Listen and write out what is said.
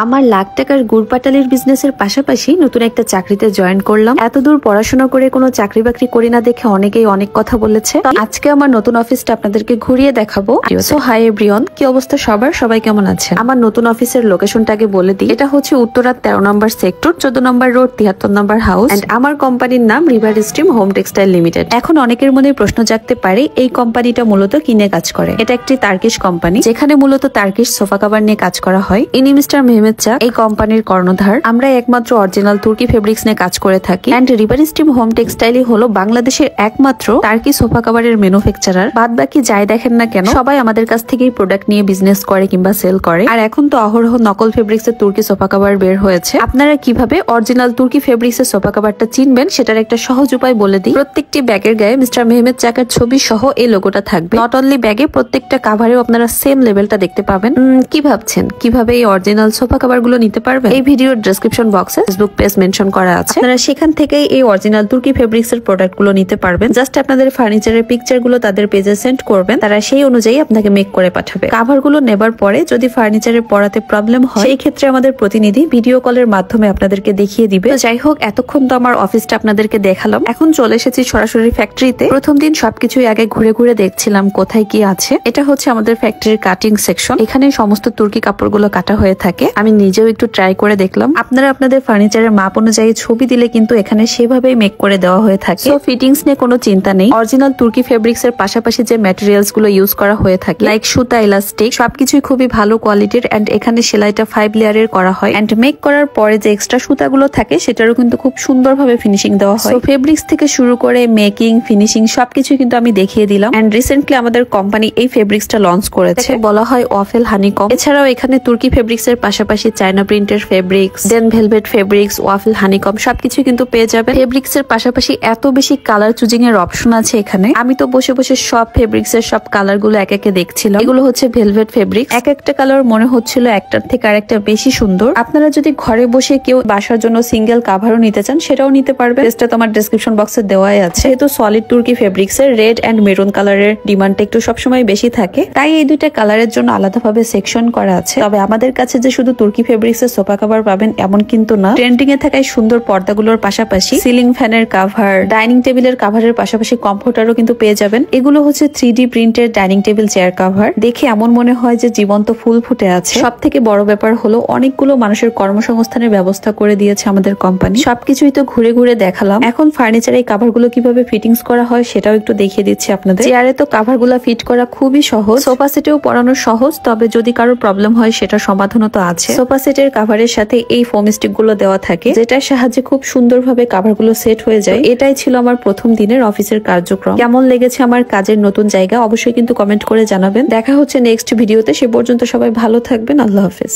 আমার লাখ টাকার গুড় পাটালির বিজনেসের পাশাপাশি নতুন একটা চাকরিতে জয়েন করলাম। এতদূর পড়াশোনা করে কোনো চাকরি বাকরি করি না দেখে অনেকেই অনেক কথা বলেছে। আজকে আমার নতুন অফিসটা আপনাদেরকে ঘুরিয়ে দেখাবো। সো হাই এভরিওয়ান, কি অবস্থা সবার? সবাই কেমন আছেন? আমার নতুন অফিসের লোকেশনটা আগে বলে দিই। এটা হচ্ছে উত্তরা 13 নম্বর সেক্টর, 14 নম্বর রোড, 73 নম্বর হাউস। এন্ড আমার কোম্পানির নাম River Stream Home Textile Limited. এখন অনেকের মনে প্রশ্ন জাগতে পারে, এই কোম্পানিটা মূলত কি নিয়ে কাজ করে? এটা একটি টার্কিশ কোম্পানি, যেখানে মূলত টার্কিশ সোফা কভার নিয়ে কাজ করা হয়। ইনি মিস্টার মেহমেদ চা, এই কোম্পানির কর্ণধার। আমরা একমাত্র অরিজিনাল তুর্কি ফেব্রিক্স নিয়ে কাজ করে থাকি। এন্ড রিভার স্ট্রিম হোম টেক্সটাইলই হলো বাংলাদেশের একমাত্র টার্কি সোফা কভারের ম্যানুফ্যাকচারার। বাদ বাকি যাই দেখেন না কেন, সবাই আমাদের কাছ থেকেই প্রোডাক্ট নিয়ে বিজনেস করে কিংবা সেল করে। আর এখন তো অহরহ নকল ফেব্রিক্স এর তুর্কি সোফা কভার বের হয়েছে। আপনারা কিভাবে অরিজিনাল তুর্কি ফেব্রিক্স এর সোফা কভারটা চিনবেন সেটার একটা সহজ উপায় বলে দিই। প্রত্যেকটি ব্যাগের গায়ে মিস্টার মেহমেদ চাকার ছবি সহ এই লোগোটা থাকবে। নট অনলি ব্যাগে, প্রত্যেকটা কাভারেও আপনারা সেম লেভেলটা দেখতে পাবেন। কি ভাবছেন কিভাবে এই অরিজিনাল সোফা কভার গুলো নিতে পারবেন? এই ভিডিওর ডেসক্রিপশন বক্সে ফেসবুক পেজ মেনশন করা আছে। আপনারা সেখান থেকেই এই অরিজিনাল তুর্কি ফেব্রিক্স এর প্রোডাক্ট গুলো নিতে পারবেন। জাস্ট আপনাদের ফার্নিচারের পিকচার গুলো তাদের পেজে সেন্ড করবেন, তারা সেই অনুযায়ী আপনাকে মেক করে পাঠাবে। কাভার গুলো নেবার পরে যদি ফার্নিচারে পড়াতে প্রবলেম হয়, সেই ক্ষেত্রে আমাদের প্রতিনিধি ভিডিও কলের মাধ্যমে আপনাদেরকে দেখিয়ে দিবে। যাই হোক, এতক্ষণ তো আমার অফিসটা আপনাদেরকে দেখালাম, এখন চলে এসেছি সরাসরি ফ্যাক্টরিতে। প্রথম দিন সবকিছুই আগে ঘুরে ঘুরে দেখছিলাম কোথায় কি আছে। এটা হচ্ছে আমাদের ফ্যাক্টরির কাটিং সেকশন, এখানে সমস্ত তুর্কি কাপড়গুলো কাটা হয়ে থাকে। আমি নিজেও একটু ট্রাই করে দেখলাম। আপনারা আপনাদের ফার্নিচারের মাপ অনুযায়ী ছবি দিলে কিন্তু এখানে সেভাবেই মেক করে দেওয়া হয়ে থাকে। সো ফিটিংস নিয়ে কোনো চিন্তা নেই। অরিজিনাল তুর্কি ফেব্রিক্স এর পাশাপাশি যে ম্যাটেরিয়ালস গুলো ইউজ করা হয়ে থাকে, লাইক সুতা, ইলাস্টিক, সবকিছুই খুবই ভালো কোয়ালিটির। এন্ড এখানে সেলাইটা 5 লেয়ারের করা হয়। এন্ড মেক করার পরে যে এক্সট্রা সুতাগুলো থাকে সেটারও কিন্তু খুব সুন্দরভাবে ফিনিশিং দেওয়া হয়। সো ফেব্রিক্স থেকে শুরু করে মেকিং, ফিনিশিং সবকিছু কিন্তু আমি দেখিয়ে দিলাম। এন্ড রিসেন্টলি আমাদের কোম্পানি এই ফেব্রিক্সটা লঞ্চ করেছে, বলা হয় ওয়াফেল হানিকম। এছাড়াও এখানে তুর্কি ফেব্রিক্স এর পাশাপাশি চায়না প্রিন্টের ফেব্রিক্স, দেন ভেলভেট ফেব্রিক্স, ওয়াফেল হানিকম সবকিছু কিন্তু পেয়ে যাবেন। ফেব্রিক্স এর পাশাপাশি এত বেশি কালার চুজিং এর অপশন আছে এখানে। আমি তো বসে বসে সব ফেব্রিক্স এর সব কালার গুলো এক একে দেখছিলাম। এগুলো হচ্ছে ভেলভেট ফেব্রিক্স। এক একটা কালার মনে হচ্ছিল একটার থেকে আরেকটা বেশি সুন্দর। আপনারা যদি ঘরে বসে কেউ বাসার জন্য সিঙ্গেল কাভারও নিতে চান, সেটাও নিতে পারবেন। যেটা তোমার ডেসক্রিপশন বক্সে দেওয়াই আছে। যেহেতু সলিড তুর্কি ফেব্রিক্স এর রেড এন্ড মেরুন কালারের ডিমান্ডটা একটু সবসময় বেশি থাকে, তাই এই দুইটা কালারের জন্য আলাদাভাবে সেকশন করা আছে। তবে আমাদের কাছে যে শুধু তুর্কি ফেব্রিক্স এর সোফা কভার পাবেন এমন কিন্তু না। ট্রেন্ডিং এ থাকা সুন্দর পর্দাগুলোর পাশাপাশি সিলিং ফ্যানের কাভার, ডাইনিং টেবিলের কাভারের পাশাপাশি কমফোর্টারও কিন্তু পেয়ে যাবেন। এগুলো হচ্ছে 3D প্রিন্টের ডাইনিং টেবিল চেয়ার কাভার। দেখে এমন মনে হয় যে জীবন্ত ফুল ফুটে আছে। সব থেকে বড় ব্যাপার হলো অনেকগুলো মানুষের কর্মসংস্থানের ব্যবস্থা করে দিয়েছে আমাদের কোম্পানি। সবকিছুই তো ঘুরে ঘুরে দেখালাম। এখন ফার্নিচারে এই কাভার গুলো কিভাবে ফিটিংস করা হয় সেটাও একটু দেখিয়ে দিচ্ছি আপনাদের। চেয়ারে তো কাভার গুলা ফিট করা খুবই সহজ, সোফা সেটেও পরানো সহজ। তবে যদি কারো প্রবলেম হয় সেটা সমাধানও তো আছে। সোফা সেটের কাভারের সাথে এই ফোম স্টিক গুলো দেওয়া থাকে, যেটার সাহায্যে খুব সুন্দরভাবে কাভার গুলো সেট হয়ে যায়। এটাই ছিল আমার প্রথম দিনের অফিসের কার্যক্রম। কেমন লেগেছে আমার কাজের নতুন জায়গা অবশ্যই কিন্তু কমেন্ট করে জানাবেন। দেখা হচ্ছে নেক্সট ভিডিওতে। সে পর্যন্ত সবাই ভালো থাকবেন। আল্লাহ হাফেজ।